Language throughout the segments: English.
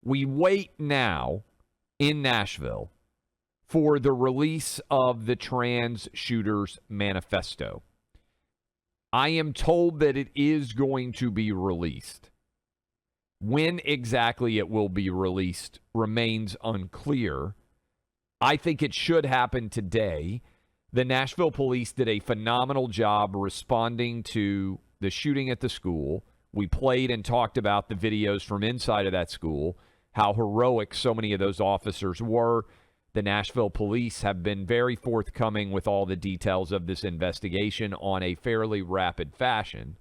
We wait now in Nashville for the release of the Trans Shooters Manifesto. I am told that it is going to be released. When exactly it will be released remains unclear. I think it should happen today. The Nashville police did a phenomenal job responding to the shooting at the school. We played and talked about the videos from inside of that school, how heroic so many of those officers were. The Nashville police have been very forthcoming with all the details of this investigation on a fairly rapid fashion.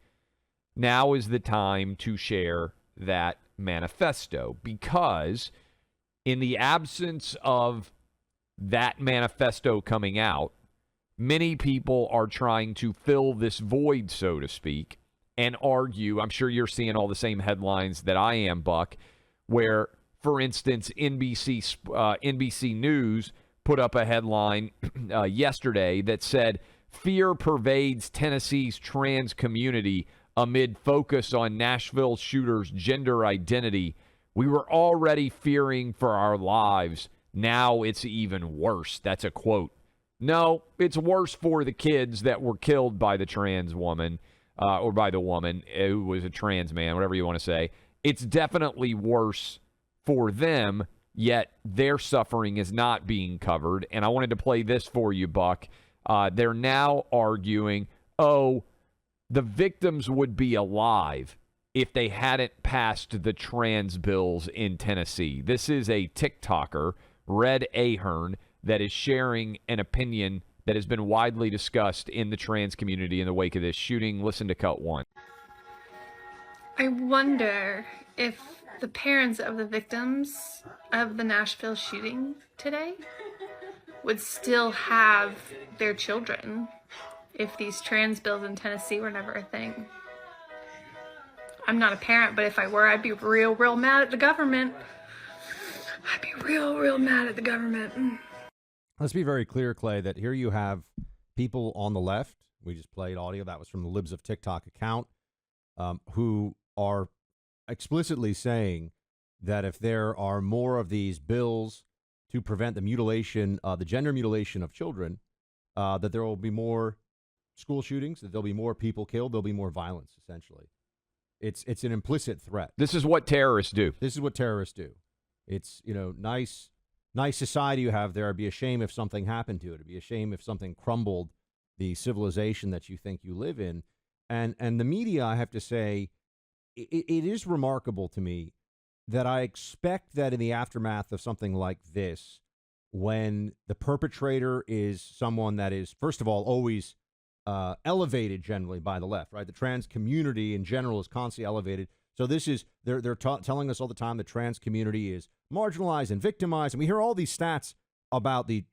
Now is the time to share that manifesto, because in the absence of that manifesto coming out, many people are trying to fill this void, so to speak, and argue. I'm sure you're seeing all the same headlines that I am, Buck, where, for instance, NBC News put up a headline yesterday that said, "Fear pervades Tennessee's trans community amid focus on Nashville shooter's gender identity. We were already fearing for our lives. Now it's even worse." That's a quote. No, it's worse for the kids that were killed by the trans woman, or by the woman who was a trans man, whatever you want to say. It's definitely worse for them, yet their suffering is not being covered. And I wanted to play this for you, Buck. They're now arguing, the victims would be alive if they hadn't passed the trans bills in Tennessee. This is a TikToker, Red Ahern, that is sharing an opinion that has been widely discussed in the trans community in the wake of this shooting. Listen to cut one. I wonder if the parents of the victims of the Nashville shooting today would still have their children if these trans bills in Tennessee were never a thing. I'm not a parent, but if I were, I'd be real mad at the government. I'd be real mad at the government. Let's be very clear, Clay, that here you have people on the left. We just played audio. That was from the Libs of TikTok account, who are explicitly saying that if there are more of these bills to prevent the mutilation, the gender mutilation of children, that there will be more school shootings, that there'll be more people killed, there'll be more violence, essentially. It's an implicit threat. This is what terrorists do. This is what terrorists do. It's, nice society you have there. It'd be a shame if something happened to it. It'd be a shame if something crumbled the civilization that you think you live in. And the media, I have to say, it is remarkable to me that I expect that in the aftermath of something like this, when the perpetrator is someone that is, first of all, always elevated generally by the left, right? The trans community in general is constantly elevated. So this is, they're telling us all the time the trans community is marginalized and victimized. And we hear all these stats about the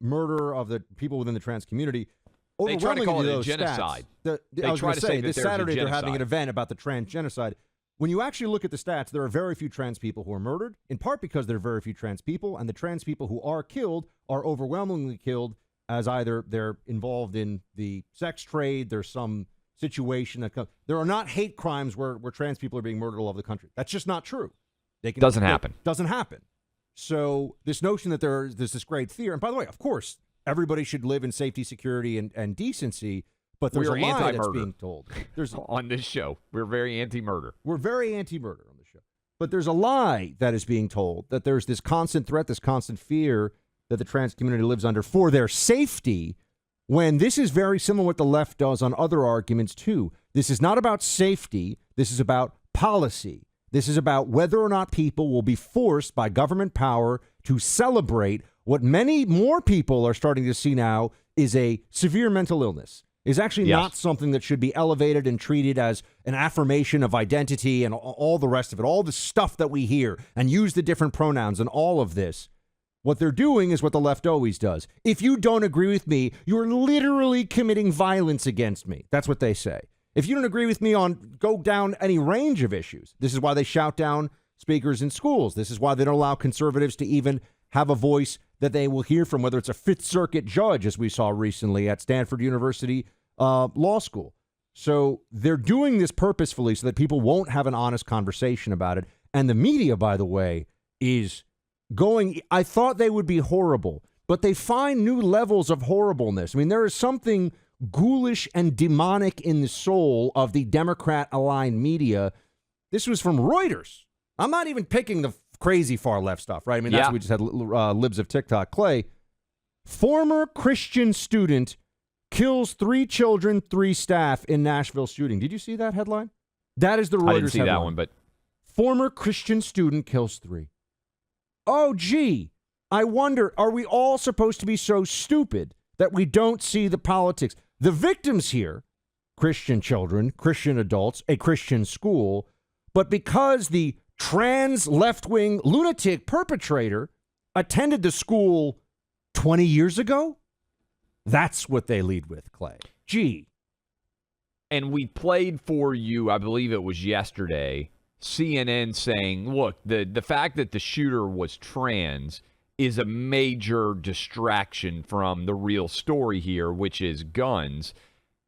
murder of the people within the trans community. They try to call it a genocide. I was going to say, this Saturday they're having an event about the trans genocide. When you actually look at the stats, there are very few trans people who are murdered, in part because there are very few trans people, and the trans people who are killed are overwhelmingly killed as either they're involved in the sex trade, there's some situation that comes. There are not hate crimes where trans people are being murdered all over the country. That's just not true. Doesn't happen. Doesn't happen. So this notion that there's this great fear, and by the way, of course, everybody should live in safety, security, and decency, but there's a lie that's being told. On this show, we're very anti-murder. We're very anti-murder on the show. But there's a lie that is being told, that there's this constant threat, this constant fear that the trans community lives under for their safety, when this is very similar to what the left does on other arguments, too. This is not about safety. This is about policy. This is about whether or not people will be forced by government power to celebrate what many more people are starting to see now is a severe mental illness. Is actually not something that should be elevated and treated as an affirmation of identity and all the rest of it, all the stuff that we hear, and use the different pronouns and all of this. What they're doing is what the left always does. If you don't agree with me, you're literally committing violence against me. That's what they say. If you don't agree with me on go down any range of issues, this is why they shout down speakers in schools. This is why they don't allow conservatives to even have a voice that they will hear from, whether it's a Fifth Circuit judge, as we saw recently at Stanford University Law School. So they're doing this purposefully so that people won't have an honest conversation about it. And the media, by the way, is going, I thought they would be horrible, but they find new levels of horribleness. I mean, there is something ghoulish and demonic in the soul of the Democrat-aligned media. This was from Reuters. I'm not even picking the crazy far left stuff, right? I mean, that's what we just had libs of TikTok. Clay, former Christian student kills 3 children, 3 staff in Nashville shooting. Did you see that headline? That is the Reuters headline. I didn't see that one, but... Former Christian student kills 3. Oh, gee. I wonder, are we all supposed to be so stupid that we don't see the politics? The victims here, Christian children, Christian adults, a Christian school, but because the trans left-wing lunatic perpetrator attended the school 20 years ago, that's what they lead with, Clay. Gee. And we played for you, I believe it was yesterday, CNN saying, look, the fact that the shooter was trans is a major distraction from the real story here, which is guns.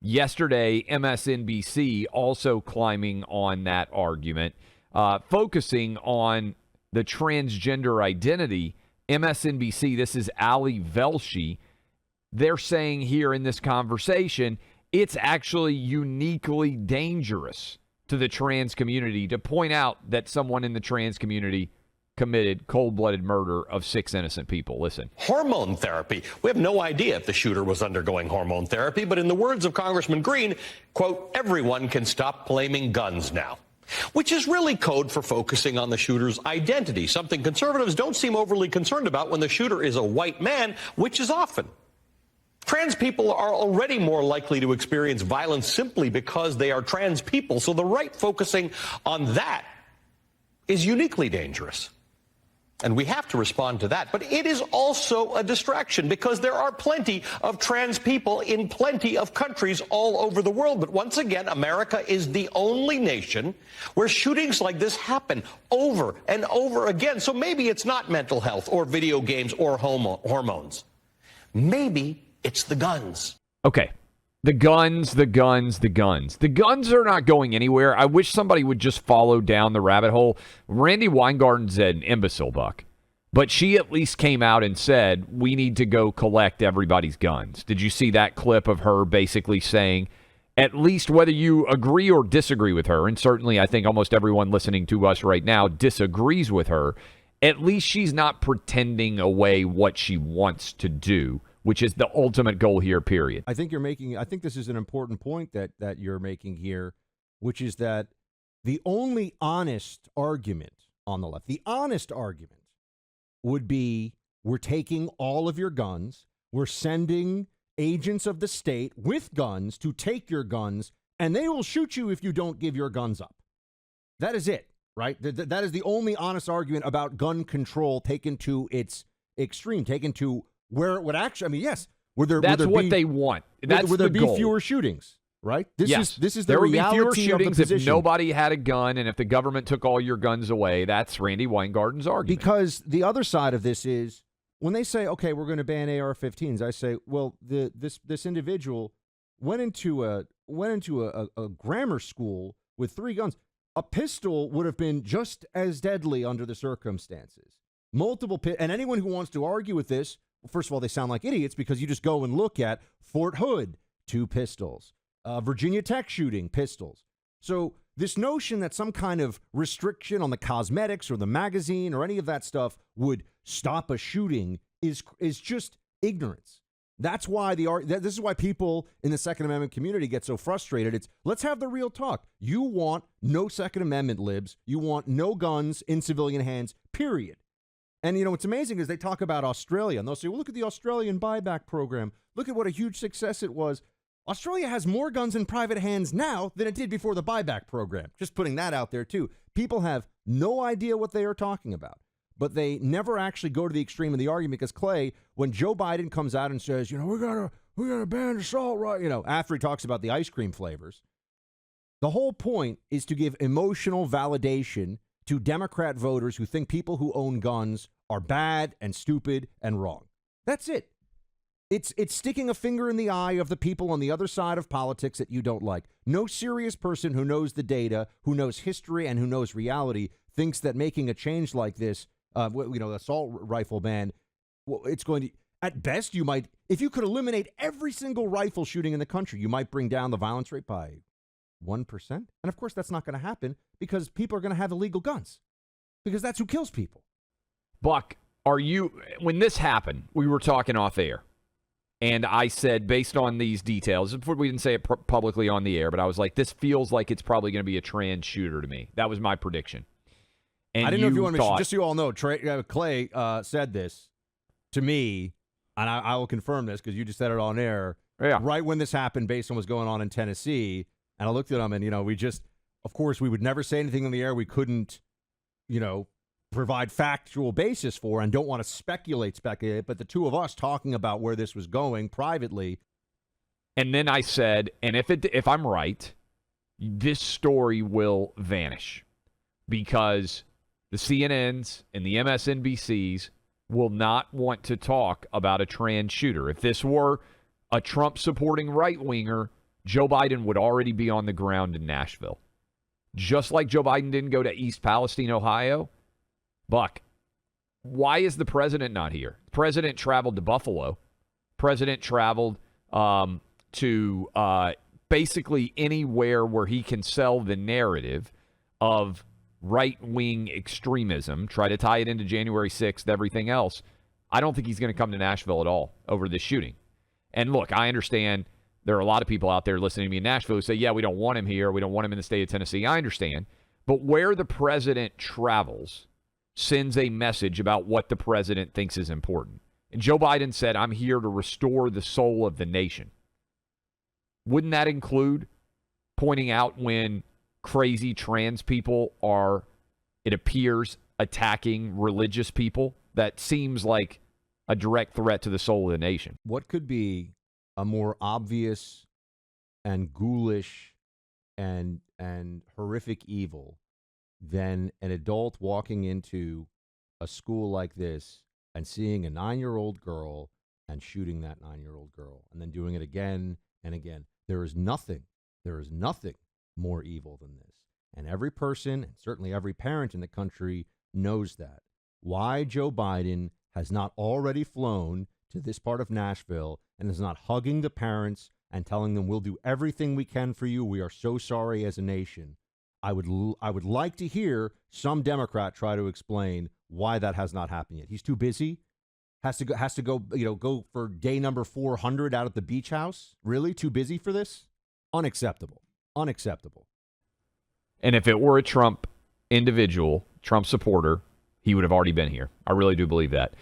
Yesterday, MSNBC also climbing on that argument, focusing on the transgender identity. MSNBC, this is Ali Velshi, they're saying here in this conversation, it's actually uniquely dangerous to the trans community to point out that someone in the trans community committed cold-blooded murder of 6 innocent people. Listen. Hormone therapy. We have no idea if the shooter was undergoing hormone therapy, but in the words of Congressman Green, quote, everyone can stop blaming guns now, which is really code for focusing on the shooter's identity, something conservatives don't seem overly concerned about when the shooter is a white man, which is often. Trans people are already more likely to experience violence simply because they are trans people, so the right focusing on that is uniquely dangerous. And we have to respond to that. But it is also a distraction because there are plenty of trans people in plenty of countries all over the world. But once again, America is the only nation where shootings like this happen over and over again. So maybe it's not mental health or video games or hormones. Maybe it's the guns. Okay. The guns. The guns are not going anywhere. I wish somebody would just follow down the rabbit hole. Randy Weingarten's an imbecile, Buck. But she at least came out and said, we need to go collect everybody's guns. Did you see that clip of her basically saying, at least whether you agree or disagree with her, and certainly I think almost everyone listening to us right now disagrees with her, at least she's not pretending away what she wants to do, which is the ultimate goal here, period. I think this is an important point that you're making here, which is that the only honest argument on the left, the honest argument would be, we're taking all of your guns, we're sending agents of the state with guns to take your guns, and they will shoot you if you don't give your guns up. That is it, right? That is the only honest argument about gun control taken to its extreme, taken to where it would actually, I mean, yes. That's what they want. That's would there the be goal. Fewer shootings, right? This is the there would reality be fewer shootings of the if nobody had a gun and if the government took all your guns away. That's Randy Weingarten's argument. Because the other side of this is, when they say, okay, we're going to ban AR-15s, I say, well, this individual went into a grammar school with 3 guns. A pistol would have been just as deadly under the circumstances. And anyone who wants to argue with this, well, first of all, they sound like idiots because you just go and look at Fort Hood, 2 pistols, Virginia Tech shooting, pistols. So this notion that some kind of restriction on the cosmetics or the magazine or any of that stuff would stop a shooting is just ignorance. That's why this is why people in the Second Amendment community get so frustrated. It's, let's have the real talk. You want no Second Amendment, libs. You want no guns in civilian hands, period. And, you know, what's amazing is they talk about Australia, and they'll say, well, look at the Australian buyback program. Look at what a huge success it was. Australia has more guns in private hands now than it did before the buyback program. Just putting that out there, too. People have no idea what they are talking about, but they never actually go to the extreme of the argument because, Clay, when Joe Biden comes out and says, you know, we're gonna ban assault, right? You know, after he talks about the ice cream flavors, the whole point is to give emotional validation to Democrat voters who think people who own guns are bad and stupid and wrong. That's it. It's sticking a finger in the eye of the people on the other side of politics that you don't like. No serious person who knows the data, who knows history, and who knows reality thinks that making a change like this, assault rifle ban, well, it's going to, at best, you might, if you could eliminate every single rifle shooting in the country, you might bring down the violence rate by 1%. And of course, that's not going to happen because people are going to have illegal guns because that's who kills people. Buck, when this happened, we were talking off air. And I said, based on these details, we didn't say it publicly on the air, but I was like, this feels like it's probably going to be a trans shooter to me. That was my prediction. And I didn't know if you want to, just so you all know, Clay said this to me, and I will confirm this because you just said it on air, right when this happened based on what's going on in Tennessee. And I looked at him and, of course, we would never say anything on the air we couldn't, provide factual basis for and don't want to speculate, but the two of us talking about where this was going privately. And then I said, and if I'm right, this story will vanish because the CNNs and the MSNBCs will not want to talk about a trans shooter. If this were a Trump-supporting right-winger, Joe Biden would already be on the ground in Nashville. Just like Joe Biden didn't go to East Palestine, Ohio. Buck, why is the president not here? The president traveled to Buffalo. President traveled to basically anywhere where he can sell the narrative of right-wing extremism, try to tie it into January 6th, everything else. I don't think he's going to come to Nashville at all over this shooting. And look, I understand there are a lot of people out there listening to me in Nashville who say, yeah, we don't want him here. We don't want him in the state of Tennessee. I understand. But where the president travels sends a message about what the president thinks is important. And Joe Biden said, I'm here to restore the soul of the nation. Wouldn't that include pointing out when crazy trans people are, it appears, attacking religious people? That seems like a direct threat to the soul of the nation. What could be a more obvious and ghoulish and horrific evil than an adult walking into a school like this and seeing a 9-year-old girl and shooting that 9-year-old girl and then doing it again and again? There is nothing more evil than this. And every person, and certainly every parent in the country, knows that. Why Joe Biden has not already flown to this part of Nashville and is not hugging the parents and telling them, we'll do everything we can for you. We are so sorry as a nation. I would like to hear some Democrat try to explain why that has not happened yet. He's too busy. Has to go, go for day number 400 out at the beach house. Really? Too busy for this? Unacceptable. And if it were a Trump individual, Trump supporter, he would have already been here. I really do believe that.